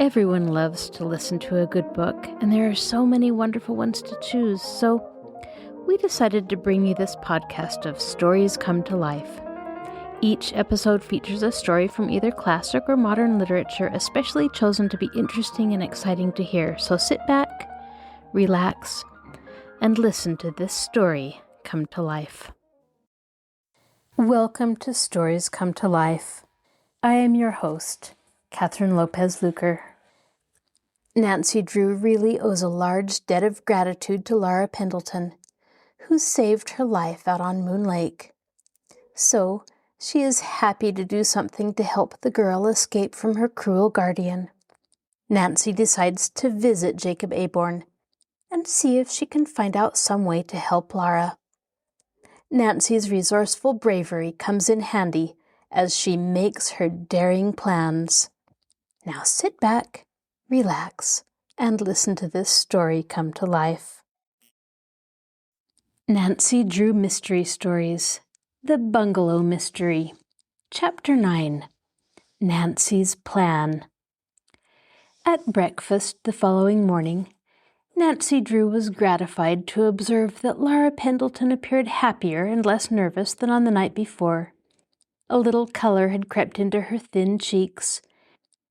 Everyone loves to listen to a good book, and there are so many wonderful ones to choose, so we decided to bring you this podcast of Stories Come to Life. Each episode features a story from either classic or modern literature, especially chosen to be interesting and exciting to hear. So sit back, relax, and listen to this story come to life. Welcome to Stories Come to Life. I am your host, Kathryn Lopez Luker. Nancy Drew really owes a large debt of gratitude to Laura Pendleton, who saved her life out on Moon Lake. So, she is happy to do something to help the girl escape from her cruel guardian. Nancy decides to visit Jacob Aborn and see if she can find out some way to help Laura. Nancy's resourceful bravery comes in handy as she makes her daring plans. Now sit back, relax, and listen to this story come to life. Nancy Drew Mystery Stories, The Bungalow Mystery, Chapter 9, Nancy's Plan. At breakfast the following morning, Nancy Drew was gratified to observe that Laura Pendleton appeared happier and less nervous than on the night before. A little color had crept into her thin cheeks,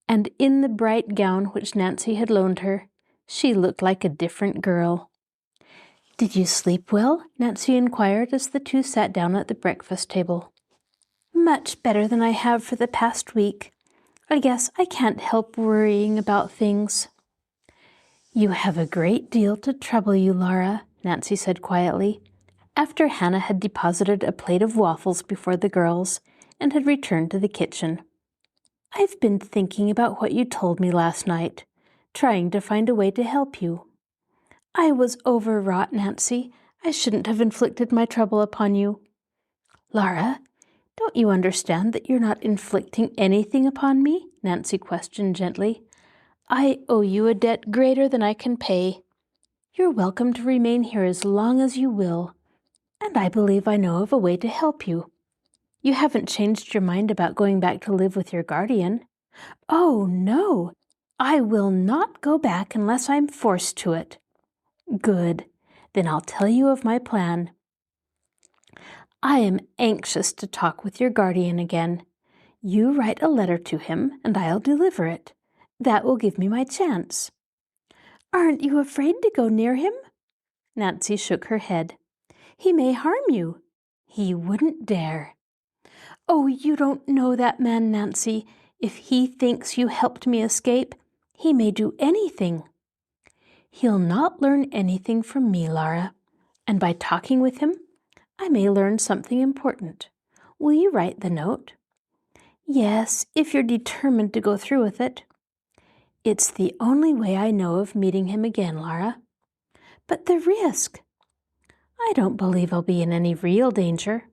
and in the bright gown which Nancy had loaned her, she looked like a different girl. "Did you sleep well?" Nancy inquired as the two sat down at the breakfast table. "Much better than I have for the past week. I guess I can't help worrying about things." "You have a great deal to trouble you, Laura," Nancy said quietly, after Hannah had deposited a plate of waffles before the girls and had returned to the kitchen. "I've been thinking about what you told me last night, trying to find a way to help you. I was overwrought, Nancy. I shouldn't have inflicted my trouble upon you." "Laura, don't you understand that you're not inflicting anything upon me?" Nancy questioned gently. "I owe you a debt greater than I can pay. You're welcome to remain here as long as you will, and I believe I know of a way to help you. You haven't changed your mind about going back to live with your guardian?" "Oh, no. I will not go back unless I'm forced to it." "Good. Then I'll tell you of my plan. I am anxious to talk with your guardian again. You write a letter to him, and I'll deliver it. That will give me my chance." "Aren't you afraid to go near him?" Nancy shook her head. "He may harm you." "He wouldn't dare." "Oh, you don't know that man, Nancy. If he thinks you helped me escape, he may do anything." "He'll not learn anything from me, Laura. And by talking with him, I may learn something important. Will you write the note?" "Yes, if you're determined to go through with it." "It's the only way I know of meeting him again, Laura." "But the risk." "I don't believe I'll be in any real danger."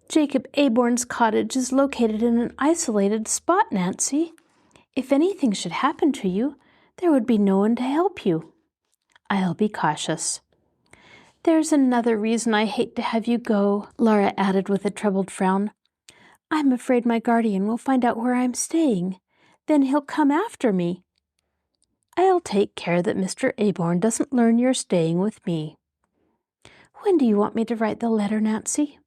"Jacob Aborn's cottage is located in an isolated spot, Nancy. If anything should happen to you, there would be no one to help you." "I'll be cautious." "There's another reason I hate to have you go," Laura added with a troubled frown. "I'm afraid my guardian will find out where I'm staying. Then he'll come after me." "I'll take care that Mr. Aborn doesn't learn you're staying with me." "When do you want me to write the letter, Nancy?"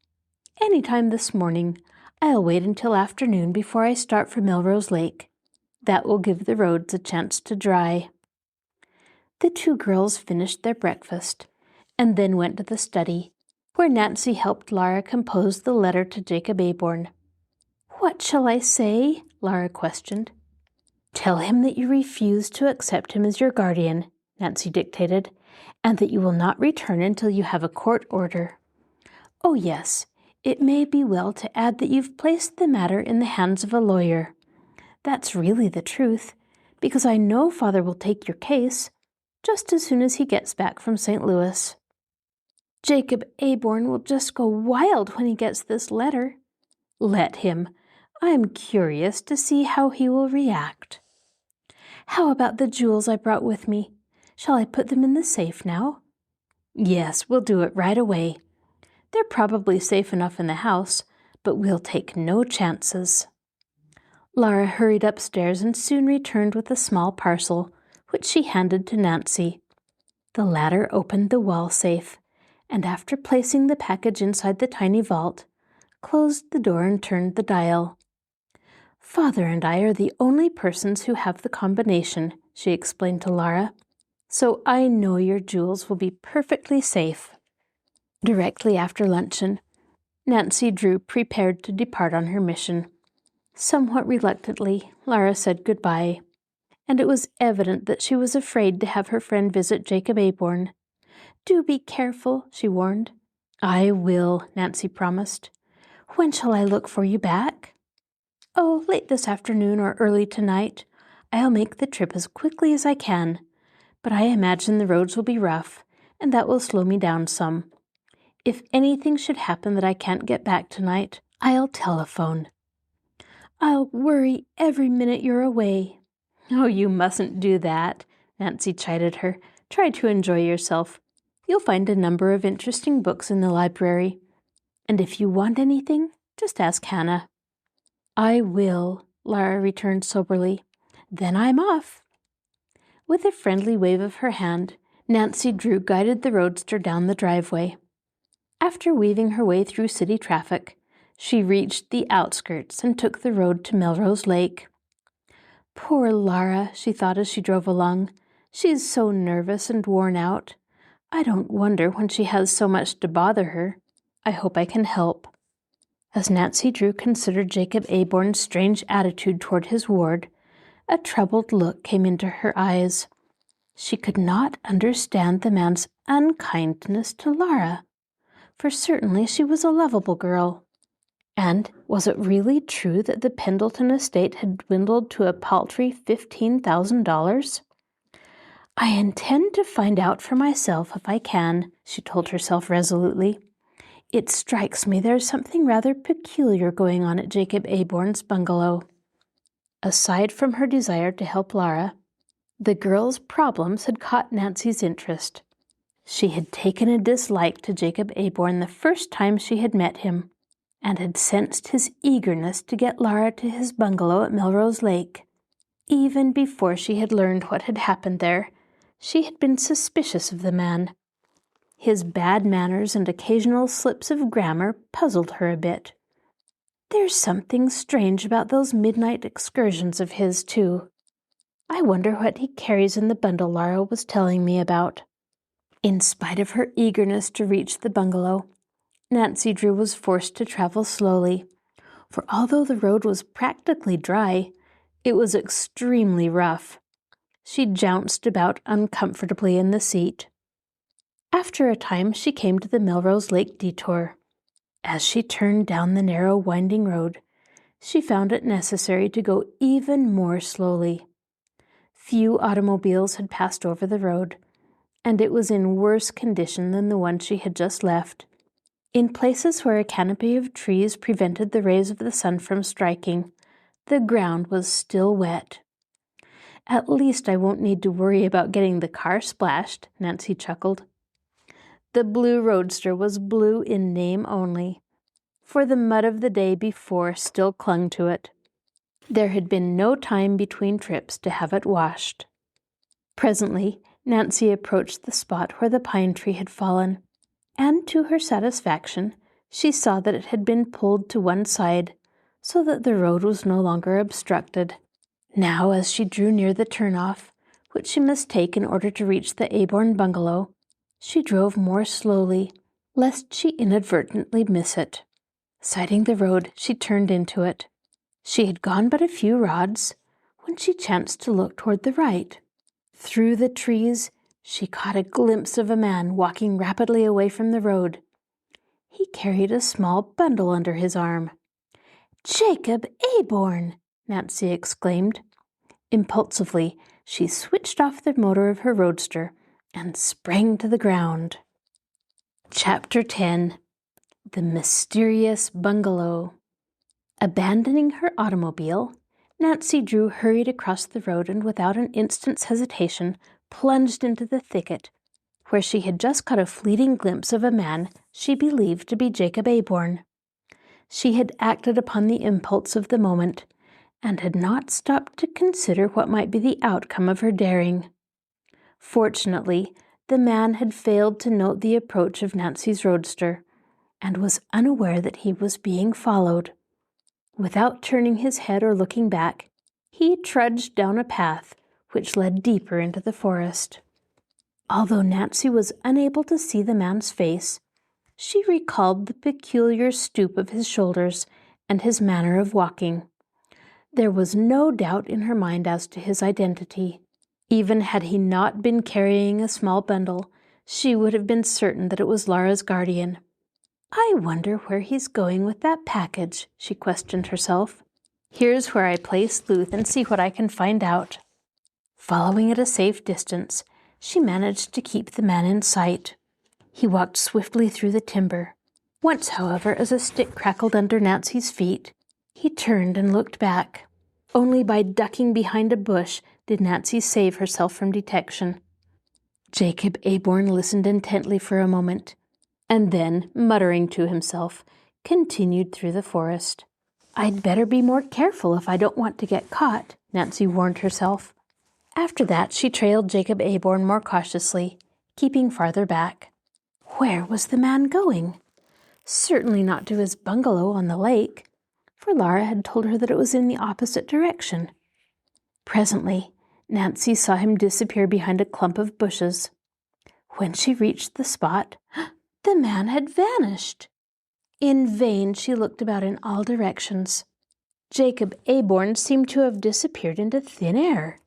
"Anytime this morning. I'll wait until afternoon before I start for Melrose Lake. That will give the roads a chance to dry." The two girls finished their breakfast and then went to the study, where Nancy helped Laura compose the letter to Jacob Aborn. "What shall I say?" Laura questioned. "Tell him that you refuse to accept him as your guardian," Nancy dictated, "and that you will not return until you have a court order. Oh yes, it may be well to add that you've placed the matter in the hands of a lawyer. That's really the truth, because I know Father will take your case just as soon as he gets back from St. Louis. Jacob Aborn will just go wild when he gets this letter." "Let him. I'm curious to see how he will react." "How about the jewels I brought with me? Shall I put them in the safe now?" "Yes, we'll do it right away. They're probably safe enough in the house, but we'll take no chances." Laura hurried upstairs and soon returned with a small parcel, which she handed to Nancy. The latter opened the wall safe, and after placing the package inside the tiny vault, closed the door and turned the dial. "Father and I are the only persons who have the combination," she explained to Laura, "so I know your jewels will be perfectly safe." Directly after luncheon, Nancy Drew prepared to depart on her mission. Somewhat reluctantly, Laura said goodbye, and it was evident that she was afraid to have her friend visit Jacob Aborn. "Do be careful," she warned. "I will," Nancy promised. "When shall I look for you back?" "Oh, late this afternoon or early tonight. I'll make the trip as quickly as I can, but I imagine the roads will be rough, and that will slow me down some. If anything should happen that I can't get back tonight, I'll telephone." "I'll worry every minute you're away." "Oh, you mustn't do that," Nancy chided her. "Try to enjoy yourself. You'll find a number of interesting books in the library. And if you want anything, just ask Hannah." "I will," Laura returned soberly. "Then I'm off." With a friendly wave of her hand, Nancy Drew guided the roadster down the driveway. After weaving her way through city traffic, she reached the outskirts and took the road to Melrose Lake. "Poor Laura," she thought as she drove along. "She's so nervous and worn out. I don't wonder when she has so much to bother her. I hope I can help." As Nancy Drew considered Jacob Aborn's strange attitude toward his ward, a troubled look came into her eyes. She could not understand the man's unkindness to Laura, for certainly she was a lovable girl. And was it really true that the Pendleton estate had dwindled to a paltry $15,000? "I intend to find out for myself if I can," she told herself resolutely. "It strikes me there's something rather peculiar going on at Jacob Aborn's bungalow." Aside from her desire to help Laura, the girl's problems had caught Nancy's interest. She had taken a dislike to Jacob Aborn the first time she had met him, and had sensed his eagerness to get Laura to his bungalow at Melrose Lake. Even before she had learned what had happened there, she had been suspicious of the man. His bad manners and occasional slips of grammar puzzled her a bit. "There's something strange about those midnight excursions of his, too. I wonder what he carries in the bundle Laura was telling me about." In spite of her eagerness to reach the bungalow, Nancy Drew was forced to travel slowly, for although the road was practically dry, it was extremely rough. She jounced about uncomfortably in the seat. After a time, she came to the Melrose Lake detour. As she turned down the narrow, winding road, she found it necessary to go even more slowly. Few automobiles had passed over the road, and it was in worse condition than the one she had just left. In places where a canopy of trees prevented the rays of the sun from striking, the ground was still wet. "At least I won't need to worry about getting the car splashed," Nancy chuckled. The blue roadster was blue in name only, for the mud of the day before still clung to it. There had been no time between trips to have it washed. Presently, Nancy approached the spot where the pine tree had fallen, and to her satisfaction, she saw that it had been pulled to one side, so that the road was no longer obstructed. Now, as she drew near the turnoff, which she must take in order to reach the Aborn bungalow, she drove more slowly, lest she inadvertently miss it. Sighting the road, she turned into it. She had gone but a few rods when she chanced to look toward the right. Through the trees, she caught a glimpse of a man walking rapidly away from the road. He carried a small bundle under his arm. "Jacob Aborn!" Nancy exclaimed. Impulsively, she switched off the motor of her roadster and sprang to the ground. Chapter 10. The Mysterious Bungalow. Abandoning her automobile, Nancy Drew hurried across the road and without an instant's hesitation plunged into the thicket, where she had just caught a fleeting glimpse of a man she believed to be Jacob Aborn. She had acted upon the impulse of the moment, and had not stopped to consider what might be the outcome of her daring. Fortunately, the man had failed to note the approach of Nancy's roadster, and was unaware that he was being followed. Without turning his head or looking back, he trudged down a path which led deeper into the forest. Although Nancy was unable to see the man's face, she recalled the peculiar stoop of his shoulders and his manner of walking. There was no doubt in her mind as to his identity. Even had he not been carrying a small bundle, she would have been certain that it was Laura's guardian. "I wonder where he's going with that package," she questioned herself. "Here's where I play sleuth and see what I can find out." Following at a safe distance, she managed to keep the man in sight. He walked swiftly through the timber. Once, however, as a stick crackled under Nancy's feet, he turned and looked back. Only by ducking behind a bush did Nancy save herself from detection. Jacob Aborn listened intently for a moment, and then, muttering to himself, continued through the forest. "I'd better be more careful if I don't want to get caught," Nancy warned herself. After that, she trailed Jacob Aborn more cautiously, keeping farther back. Where was the man going? Certainly not to his bungalow on the lake, for Laura had told her that it was in the opposite direction. Presently, Nancy saw him disappear behind a clump of bushes. When she reached the spot, the man had vanished. In vain she looked about in all directions. Jacob Aborn seemed to have disappeared into thin air.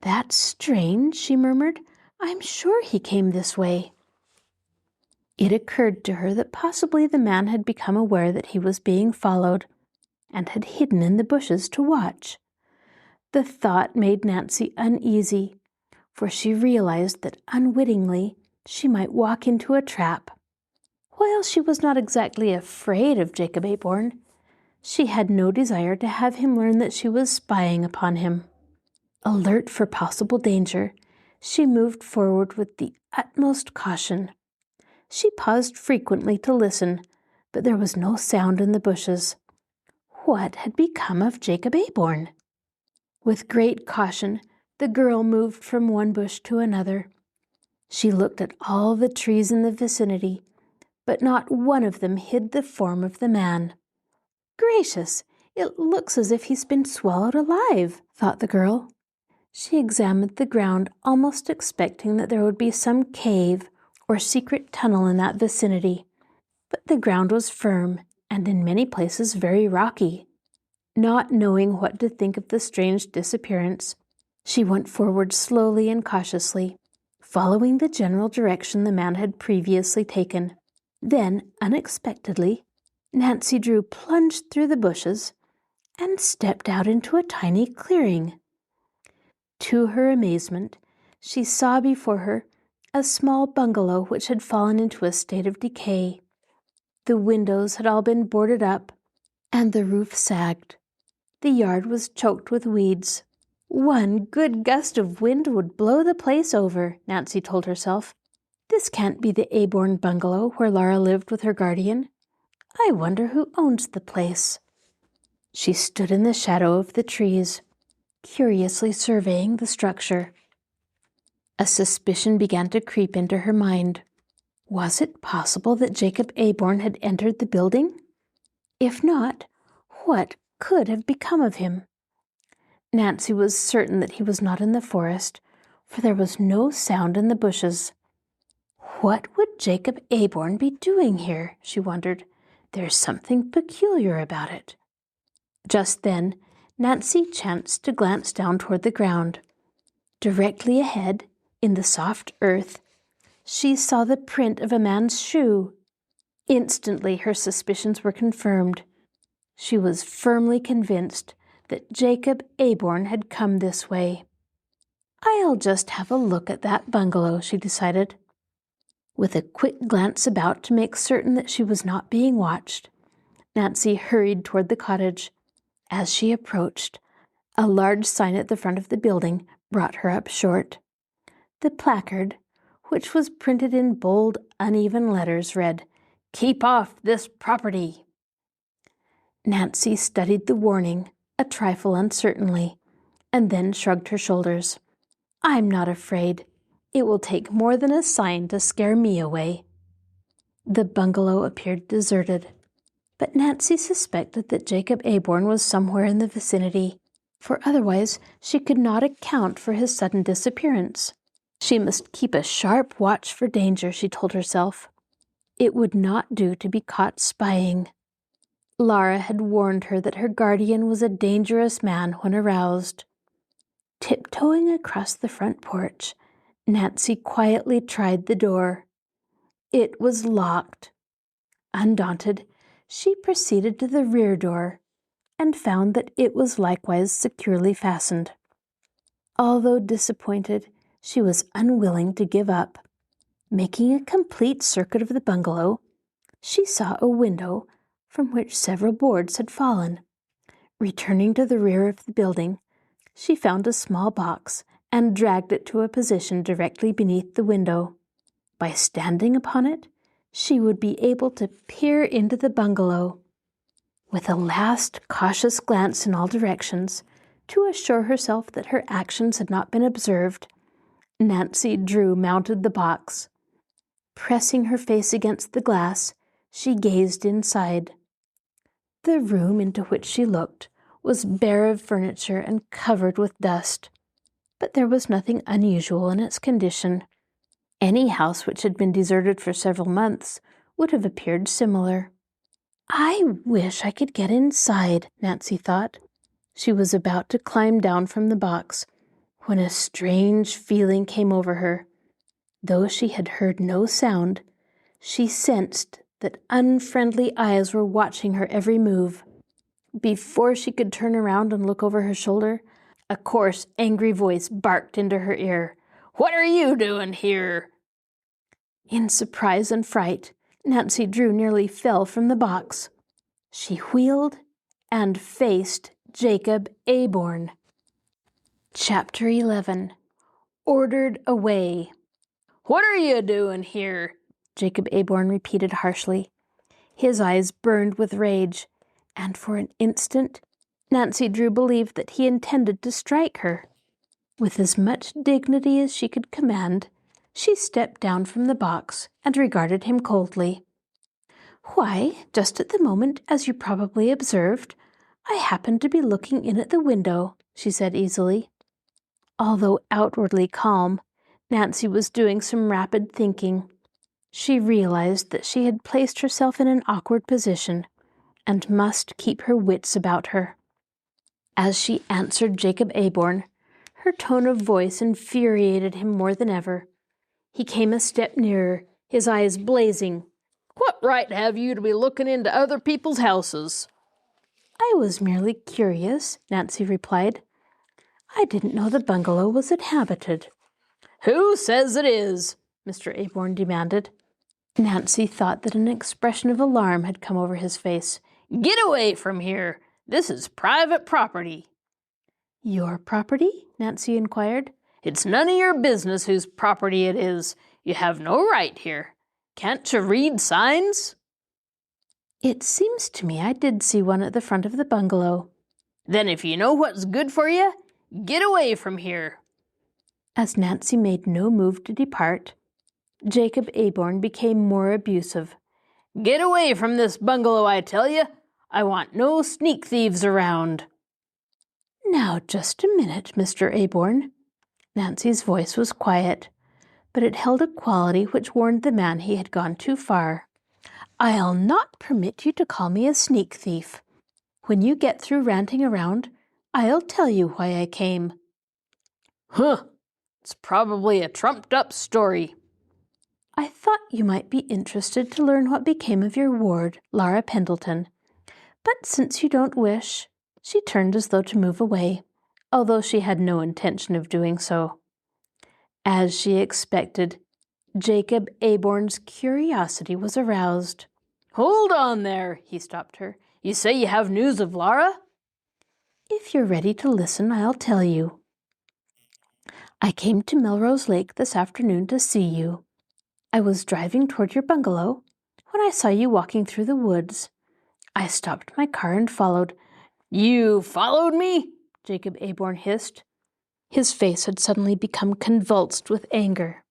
"That's strange," she murmured. "I'm sure he came this way." It occurred to her that possibly the man had become aware that he was being followed, and had hidden in the bushes to watch. The thought made Nancy uneasy, for she realized that unwittingly she might walk into a trap. While she was not exactly afraid of Jacob Aborn, she had no desire to have him learn that she was spying upon him. Alert for possible danger, she moved forward with the utmost caution. She paused frequently to listen, but there was no sound in the bushes. What had become of Jacob Aborn? With great caution, the girl moved from one bush to another. She looked at all the trees in the vicinity, but not one of them hid the form of the man. "Gracious, it looks as if he's been swallowed alive," thought the girl. She examined the ground, almost expecting that there would be some cave or secret tunnel in that vicinity, but the ground was firm and in many places very rocky. Not knowing what to think of the strange disappearance, she went forward slowly and cautiously, following the general direction the man had previously taken. Then, unexpectedly, Nancy Drew plunged through the bushes and stepped out into a tiny clearing. To her amazement, she saw before her a small bungalow which had fallen into a state of decay. The windows had all been boarded up, and the roof sagged. The yard was choked with weeds. One good gust of wind would blow the place over, Nancy told herself. This can't be the Aborn bungalow where Laura lived with her guardian. I wonder who owns the place. She stood in the shadow of the trees, curiously surveying the structure. A suspicion began to creep into her mind. Was it possible that Jacob Aborn had entered the building? If not, what could have become of him? Nancy was certain that he was not in the forest, for there was no sound in the bushes. What would Jacob Aborn be doing here? She wondered. There's something peculiar about it. Just then, Nancy chanced to glance down toward the ground. Directly ahead, in the soft earth, she saw the print of a man's shoe. Instantly, her suspicions were confirmed. She was firmly convinced that Jacob Aborn had come this way. I'll just have a look at that bungalow, she decided. With a quick glance about to make certain that she was not being watched, Nancy hurried toward the cottage. As she approached, a large sign at the front of the building brought her up short. The placard, which was printed in bold, uneven letters, read, "Keep off this property." Nancy studied the warning, a trifle uncertainly, and then shrugged her shoulders. "I'm not afraid. It will take more than a sign to scare me away." The bungalow appeared deserted, but Nancy suspected that Jacob Aborn was somewhere in the vicinity, for otherwise she could not account for his sudden disappearance. She must keep a sharp watch for danger, she told herself. It would not do to be caught spying. Laura had warned her that her guardian was a dangerous man when aroused. Tiptoeing across the front porch, Nancy quietly tried the door. It was locked. Undaunted, she proceeded to the rear door and found that it was likewise securely fastened. Although disappointed, she was unwilling to give up. Making a complete circuit of the bungalow, she saw a window from which several boards had fallen. Returning to the rear of the building, she found a small box and dragged it to a position directly beneath the window. By standing upon it, she would be able to peer into the bungalow. With a last cautious glance in all directions, to assure herself that her actions had not been observed, Nancy Drew mounted the box. Pressing her face against the glass, she gazed inside. The room into which she looked was bare of furniture and covered with dust, but there was nothing unusual in its condition. Any house which had been deserted for several months would have appeared similar. "I wish I could get inside," Nancy thought. She was about to climb down from the box when a strange feeling came over her. Though she had heard no sound, she sensed that unfriendly eyes were watching her every move. Before she could turn around and look over her shoulder, a coarse, angry voice barked into her ear. "What are you doing here?" In surprise and fright, Nancy Drew nearly fell from the box. She wheeled and faced Jacob Aborn. Chapter 11. Ordered Away. "What are you doing here?" Jacob Aborn repeated harshly. His eyes burned with rage, and for an instant Nancy Drew believed that he intended to strike her. With as much dignity as she could command, she stepped down from the box and regarded him coldly. "Why, just at the moment, as you probably observed, I happened to be looking in at the window," she said easily. Although outwardly calm, Nancy was doing some rapid thinking. She realized that she had placed herself in an awkward position and must keep her wits about her. As she answered Jacob Aborn, her tone of voice infuriated him more than ever. He came a step nearer, his eyes blazing. "What right have you to be looking into other people's houses?" "I was merely curious," Nancy replied. "I didn't know the bungalow was inhabited." "Who says it is?" Mr. Aborn demanded. Nancy thought that an expression of alarm had come over his face. "Get away from here! This is private property." "Your property?" Nancy inquired. "It's none of your business whose property it is. You have no right here. Can't you read signs?" "It seems to me I did see one at the front of the bungalow." "Then if you know what's good for you, get away from here." As Nancy made no move to depart, Jacob Aborn became more abusive. "Get away from this bungalow, I tell you. I want no sneak thieves around." "Now, just a minute, Mr. Aborn." Nancy's voice was quiet, but it held a quality which warned the man he had gone too far. "I'll not permit you to call me a sneak thief. When you get through ranting around, I'll tell you why I came." "Huh, it's probably a trumped-up story." "I thought you might be interested to learn what became of your ward, Laura Pendleton. But since you don't wish—" She turned as though to move away, although she had no intention of doing so. As she expected, Jacob Aborn's curiosity was aroused. "Hold on there," he stopped her. "You say you have news of Laura?" "If you're ready to listen, I'll tell you. I came to Melrose Lake this afternoon to see you. I was driving toward your bungalow when I saw you walking through the woods. I stopped my car and followed. "You followed me?" Jacob Aborn hissed. His face had suddenly become convulsed with anger.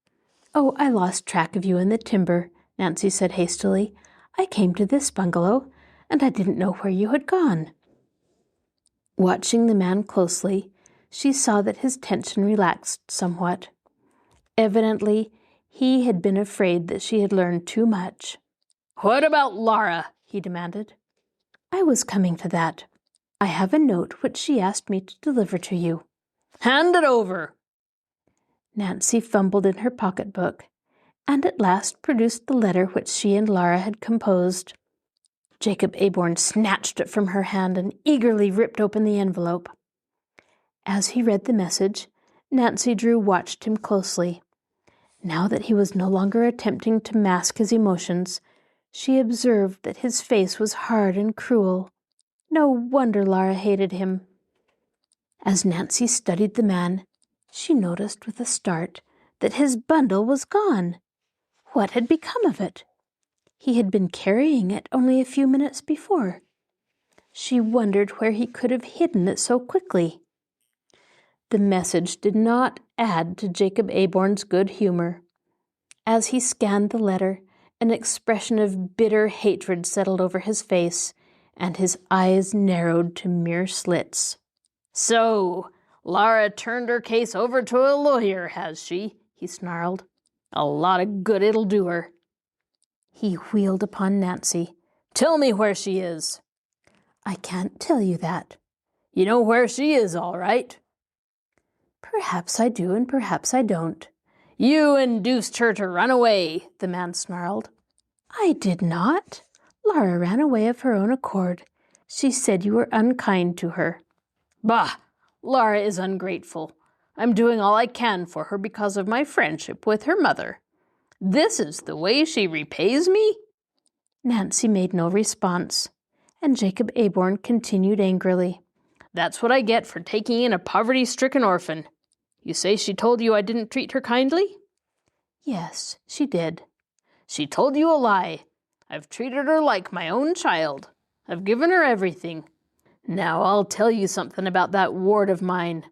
"Oh, I lost track of you in the timber," Nancy said hastily. "I came to this bungalow, and I didn't know where you had gone." Watching the man closely, she saw that his tension relaxed somewhat. Evidently, he had been afraid that she had learned too much. "What about Laura?" he demanded. "I was coming to that. I have a note which she asked me to deliver to you." "Hand it over." Nancy fumbled in her pocketbook, and at last produced the letter which she and Laura had composed. Jacob Aborn snatched it from her hand and eagerly ripped open the envelope. As he read the message, Nancy Drew watched him closely. Now that he was no longer attempting to mask his emotions, she observed that his face was hard and cruel. No wonder Laura hated him. As Nancy studied the man, she noticed with a start that his bundle was gone. What had become of it? He had been carrying it only a few minutes before. She wondered where he could have hidden it so quickly. The message did not add to Jacob Aborn's good humor. As he scanned the letter, an expression of bitter hatred settled over his face, and his eyes narrowed to mere slits. "So, Laura turned her case over to a lawyer, has she?" he snarled. "A lot of good it'll do her." He wheeled upon Nancy. "Tell me where she is." "I can't tell you that." "You know where she is, all right." "Perhaps I do and perhaps I don't." "You induced her to run away," the man snarled. "I did not. Laura ran away of her own accord. She said you were unkind to her." "Bah! Laura is ungrateful. I'm doing all I can for her because of my friendship with her mother. This is the way she repays me?" Nancy made no response, and Jacob Aborn continued angrily. "That's what I get for taking in a poverty-stricken orphan. You say she told you I didn't treat her kindly?" "Yes, she did." "She told you a lie. I've treated her like my own child. I've given her everything. Now I'll tell you something about that ward of mine."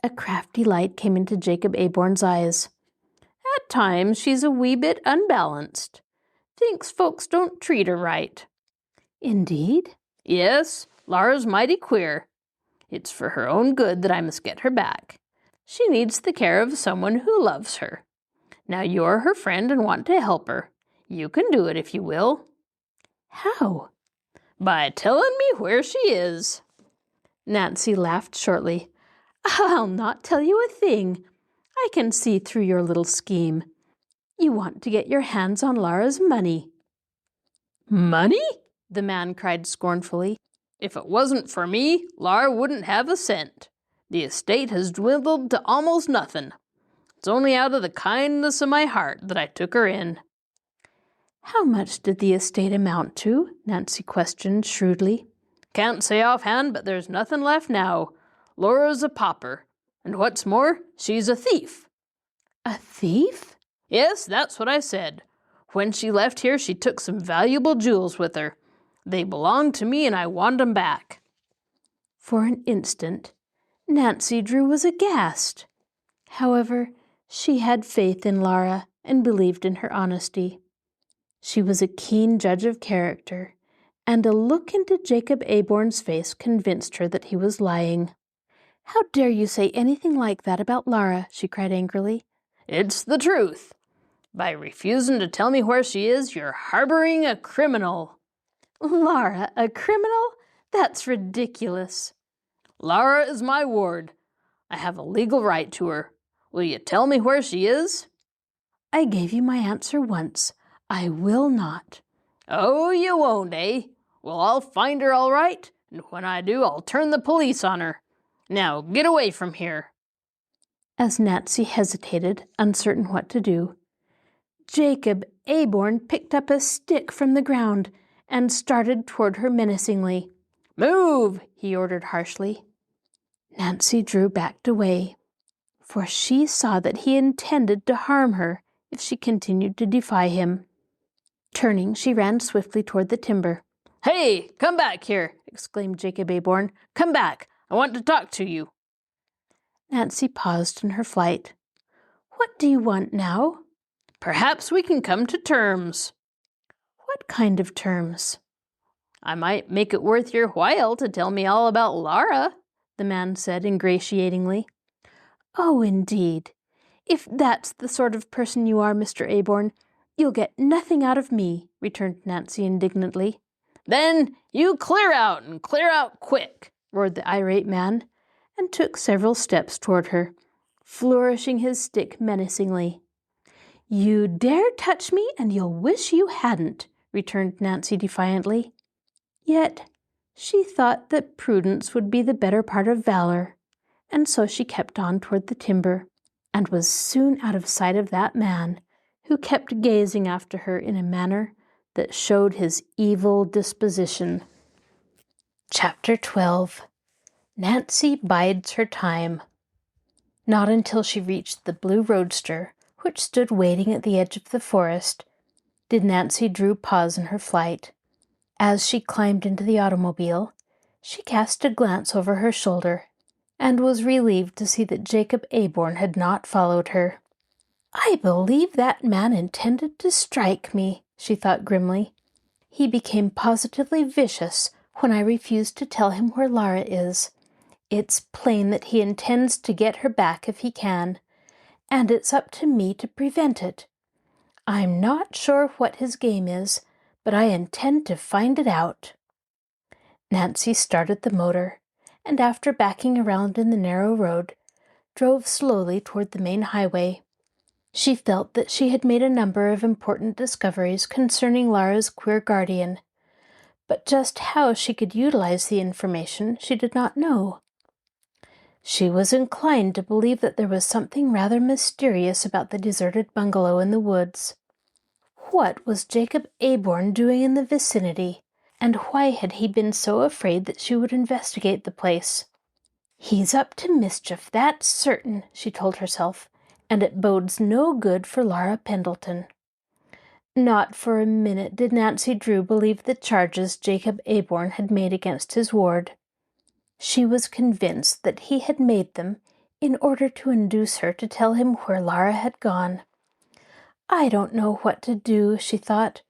A crafty light came into Jacob Aborn's eyes. "At times she's a wee bit unbalanced. Thinks folks don't treat her right." "Indeed?" "Yes, Laura's mighty queer. It's for her own good that I must get her back. She needs the care of someone who loves her. Now you're her friend and want to help her. You can do it if you will." "How?" "By telling me where she is." Nancy laughed shortly. "I'll not tell you a thing. I can see through your little scheme. You want to get your hands on Laura's money." "Money?" the man cried scornfully. "If it wasn't for me, Laura wouldn't have a cent. The estate has dwindled to almost nothing. It's only out of the kindness of my heart that I took her in." "How much did the estate amount to?" Nancy questioned shrewdly. "Can't say offhand, but there's nothing left now. Laura's a pauper. And what's more, she's a thief." "A thief?" "Yes, that's what I said. When she left here, she took some valuable jewels with her. They belong to me and I want 'em back." For an instant, Nancy Drew was aghast. However, she had faith in Laura and believed in her honesty. She was a keen judge of character, and a look into Jacob Aborn's face convinced her that he was lying. "How dare you say anything like that about Laura?" she cried angrily. "It's the truth. By refusing to tell me where she is, you're harboring a criminal." "Laura, a criminal? That's ridiculous." "Laura is my ward. I have a legal right to her. Will you tell me where she is?" "I gave you my answer once. I will not." "Oh, you won't, eh? Well, I'll find her all right, and when I do, I'll turn the police on her. Now, get away from here." As Nancy hesitated, uncertain what to do, Jacob Aborn picked up a stick from the ground and started toward her menacingly. "Move!" he ordered harshly. Nancy Drew backed away, for she saw that he intended to harm her if she continued to defy him. Turning, she ran swiftly toward the timber. "Hey, come back here!" exclaimed Jacob Aborn. "Come back! I want to talk to you." Nancy paused in her flight. "What do you want now?" "Perhaps we can come to terms." "What kind of terms?" "I might make it worth your while to tell me all about Laura," the man said ingratiatingly. "Oh, indeed. If that's the sort of person you are, Mr. Aborn, you'll get nothing out of me," returned Nancy indignantly. "Then you clear out, and clear out quick," roared the irate man, and took several steps toward her, flourishing his stick menacingly. "You dare touch me, and you'll wish you hadn't," returned Nancy defiantly. Yet she thought that prudence would be the better part of valor, and so she kept on toward the timber, and was soon out of sight of that man, who kept gazing after her in a manner that showed his evil disposition. Chapter 12. Nancy Bides Her Time. Not until she reached the blue roadster, which stood waiting at the edge of the forest, did Nancy Drew pause in her flight. As she climbed into the automobile, she cast a glance over her shoulder and was relieved to see that Jacob Aborn had not followed her. "I believe that man intended to strike me," she thought grimly. "He became positively vicious when I refused to tell him where Laura is. It's plain that he intends to get her back if he can, and it's up to me to prevent it. I'm not sure what his game is, but I intend to find it out." Nancy started the motor, and after backing around in the narrow road, drove slowly toward the main highway. She felt that she had made a number of important discoveries concerning Laura's queer guardian, but just how she could utilize the information she did not know. She was inclined to believe that there was something rather mysterious about the deserted bungalow in the woods. What was Jacob Aborn doing in the vicinity, and why had he been so afraid that she would investigate the place? "He's up to mischief, that's certain," she told herself, "and it bodes no good for Laura Pendleton." Not for a minute did Nancy Drew believe the charges Jacob Aborn had made against his ward. She was convinced that he had made them in order to induce her to tell him where Laura had gone. "I don't know what to do," she thought.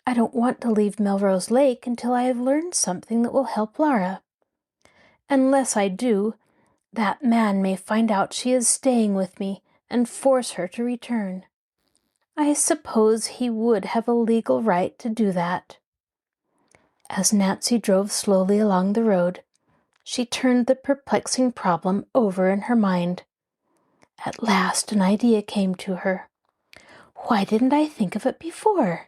"I don't want to leave Melrose Lake until I have learned something that will help Laura. Unless I do, that man may find out she is staying with me and force her to return. I suppose he would have a legal right to do that." As Nancy drove slowly along the road, she turned the perplexing problem over in her mind. At last an idea came to her. "Why didn't I think of it before?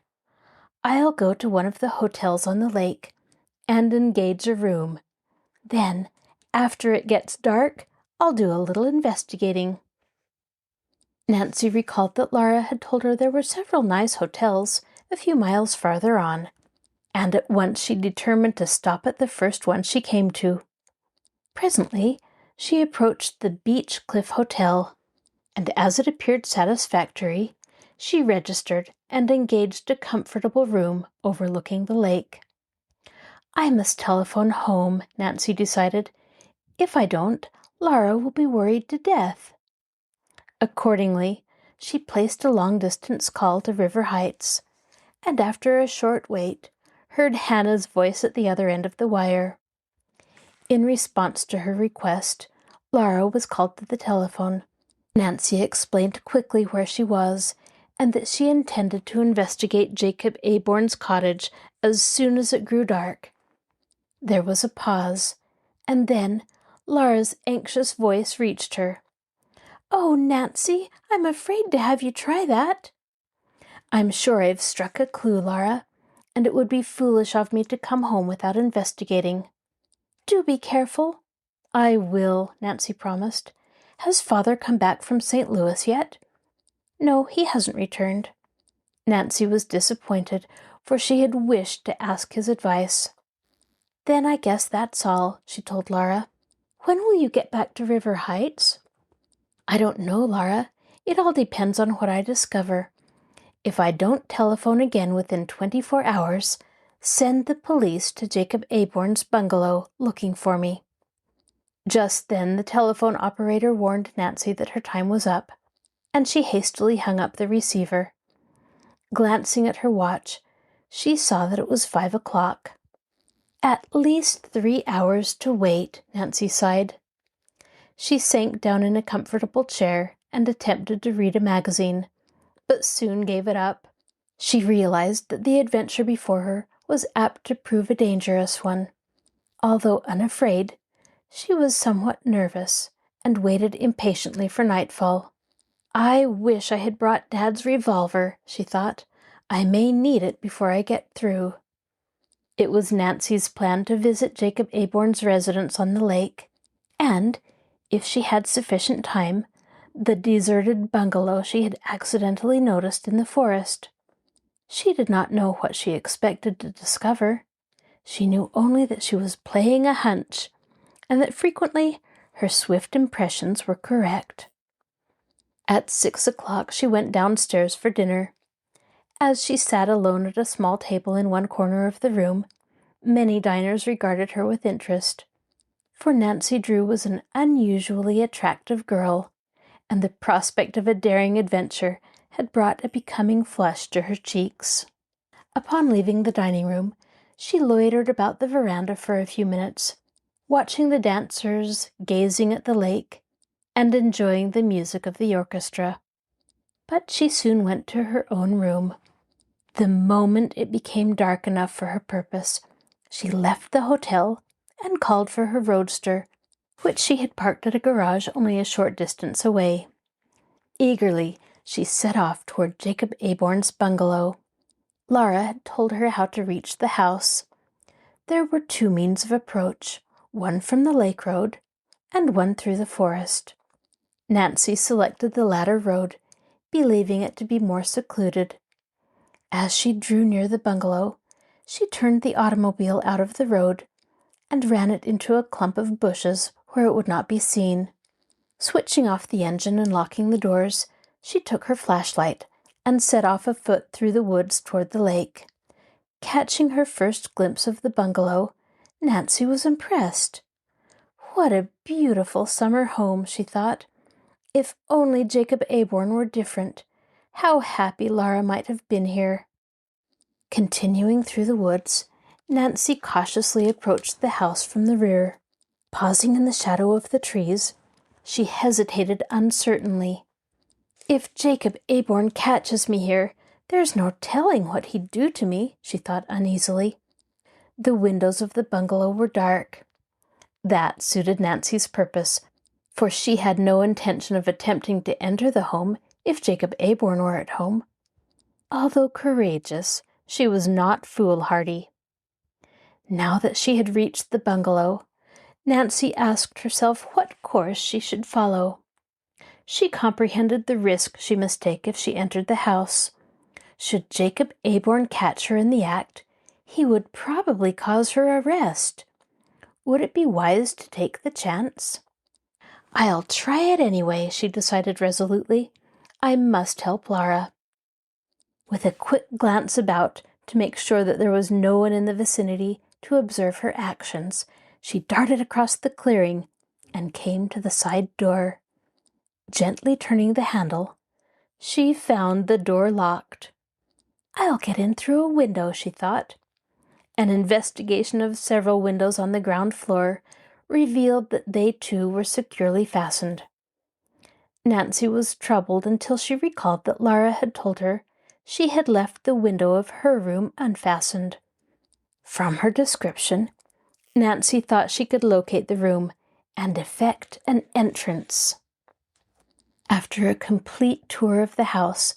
I'll go to one of the hotels on the lake and engage a room. Then, after it gets dark, I'll do a little investigating." Nancy recalled that Laura had told her there were several nice hotels a few miles farther on, and at once she determined to stop at the first one she came to. Presently, she approached the Beach Cliff Hotel, and as it appeared satisfactory, she registered and engaged a comfortable room overlooking the lake. "I must telephone home," Nancy decided. "If I don't, Laura will be worried to death." Accordingly, she placed a long-distance call to River Heights, and after a short wait, heard Hannah's voice at the other end of the wire. In response to her request, Laura was called to the telephone. Nancy explained quickly where she was, and that she intended to investigate Jacob Aborn's cottage as soon as it grew dark. There was a pause, and then Laura's anxious voice reached her. "Oh, Nancy, I'm afraid to have you try that." "I'm sure I've struck a clue, Laura, and it would be foolish of me to come home without investigating." "Do be careful." "I will," Nancy promised. "Has Father come back from St. Louis yet?" "No, he hasn't returned." Nancy was disappointed, for she had wished to ask his advice. "Then I guess that's all," she told Laura. "When will you get back to River Heights?" "I don't know, Laura. It all depends on what I discover. If I don't telephone again within 24 hours, Send the police to Jacob Aborn's bungalow looking for me." Just then the telephone operator warned Nancy that her time was up, and she hastily hung up the receiver. Glancing at her watch, she saw that it was 5 o'clock. "At least 3 hours to wait," Nancy sighed. She sank down in a comfortable chair and attempted to read a magazine, but soon gave it up. She realized that the adventure before her was apt to prove a dangerous one. Although unafraid, she was somewhat nervous and waited impatiently for nightfall. "I wish I had brought Dad's revolver," she thought. "I may need it before I get through." It was Nancy's plan to visit Jacob Aborn's residence on the lake, and, if she had sufficient time, the deserted bungalow she had accidentally noticed in the forest. She did not know what she expected to discover. She knew only that she was playing a hunch, and that frequently her swift impressions were correct. At 6 o'clock she went downstairs for dinner. As she sat alone at a small table in one corner of the room, many diners regarded her with interest, for Nancy Drew was an unusually attractive girl, and the prospect of a daring adventure had brought a becoming flush to her cheeks. Upon leaving the dining room, she loitered about the veranda for a few minutes, watching the dancers, gazing at the lake, and enjoying the music of the orchestra. But she soon went to her own room. The moment it became dark enough for her purpose, she left the hotel and called for her roadster, which she had parked at a garage only a short distance away. Eagerly, she set off toward Jacob Aborn's bungalow. Laura had told her how to reach the house. There were 2 means of approach, one from the lake road and one through the forest. Nancy selected the latter road, believing it to be more secluded. As she drew near the bungalow, she turned the automobile out of the road and ran it into a clump of bushes where it would not be seen. Switching off the engine and locking the doors, she took her flashlight and set off afoot through the woods toward the lake. Catching her first glimpse of the bungalow, Nancy was impressed. "What a beautiful summer home," she thought. "If only Jacob Aborn were different, how happy Laura might have been here." Continuing through the woods, Nancy cautiously approached the house from the rear. Pausing in the shadow of the trees, she hesitated uncertainly. "If Jacob Aborn catches me here, there's no telling what he'd do to me," she thought uneasily. The windows of the bungalow were dark. That suited Nancy's purpose, for she had no intention of attempting to enter the home if Jacob Aborn were at home. Although courageous, she was not foolhardy. Now that she had reached the bungalow, Nancy asked herself what course she should follow. She comprehended the risk she must take if she entered the house. Should Jacob Aborn catch her in the act, he would probably cause her arrest. Would it be wise to take the chance? "I'll try it anyway," she decided resolutely. "I must help Laura." With a quick glance about to make sure that there was no one in the vicinity to observe her actions, she darted across the clearing and came to the side door. Gently turning the handle, she found the door locked. "I'll get in through a window," she thought. An investigation of several windows on the ground floor revealed that they too were securely fastened. Nancy was troubled until she recalled that Laura had told her she had left the window of her room unfastened. From her description, Nancy thought she could locate the room and effect an entrance. After a complete tour of the house,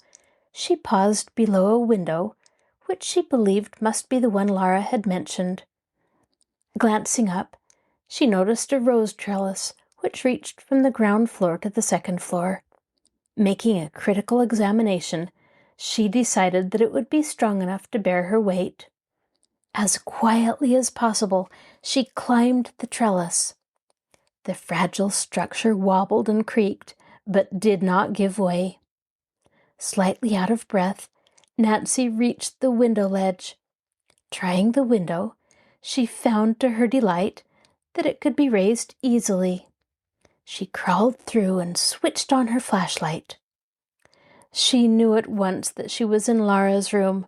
she paused below a window, which she believed must be the one Laura had mentioned. Glancing up, she noticed a rose trellis which reached from the ground floor to the second floor. Making a critical examination, she decided that it would be strong enough to bear her weight. As quietly as possible, she climbed the trellis. The fragile structure wobbled and creaked, but did not give way. Slightly out of breath, Nancy reached the window ledge. Trying the window, she found to her delight that it could be raised easily. She crawled through and switched on her flashlight. She knew at once that she was in Laura's room,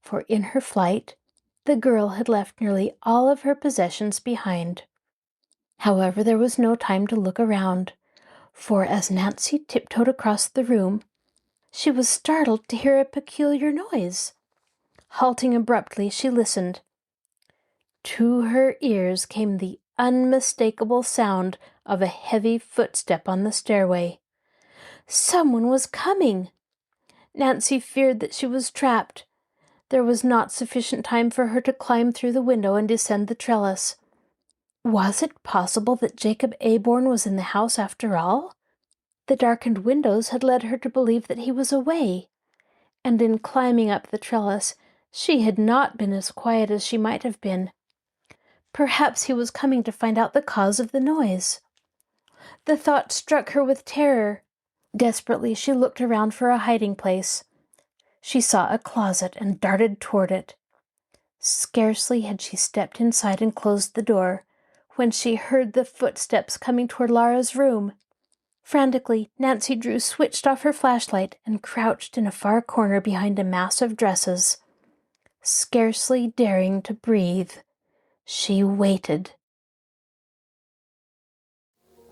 for in her flight, the girl had left nearly all of her possessions behind. However, there was no time to look around, for as Nancy tiptoed across the room, she was startled to hear a peculiar noise. Halting abruptly, she listened. To her ears came the unmistakable sound of a heavy footstep on the stairway. Someone was coming! Nancy feared that she was trapped. There was not sufficient time for her to climb through the window and descend the trellis. Was it possible that Jacob Aborn was in the house after all? The darkened windows had led her to believe that he was away, and in climbing up the trellis, she had not been as quiet as she might have been. Perhaps he was coming to find out the cause of the noise. The thought struck her with terror. Desperately, she looked around for a hiding place. She saw a closet and darted toward it. Scarcely had she stepped inside and closed the door when she heard the footsteps coming toward Laura's room. Frantically, Nancy Drew switched off her flashlight and crouched in a far corner behind a mass of dresses. Scarcely daring to breathe, she waited.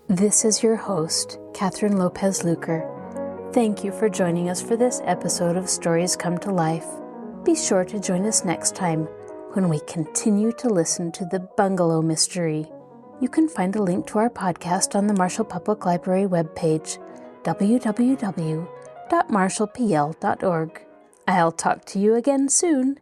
This is your host, Kathryn Lopez Luker. Thank you for joining us for this episode of Stories Come to Life. Be sure to join us next time when we continue to listen to the Bungalow mystery. You can find a link to our podcast on the Marshall Public Library webpage, www.marshallpl.org. I'll talk to you again soon.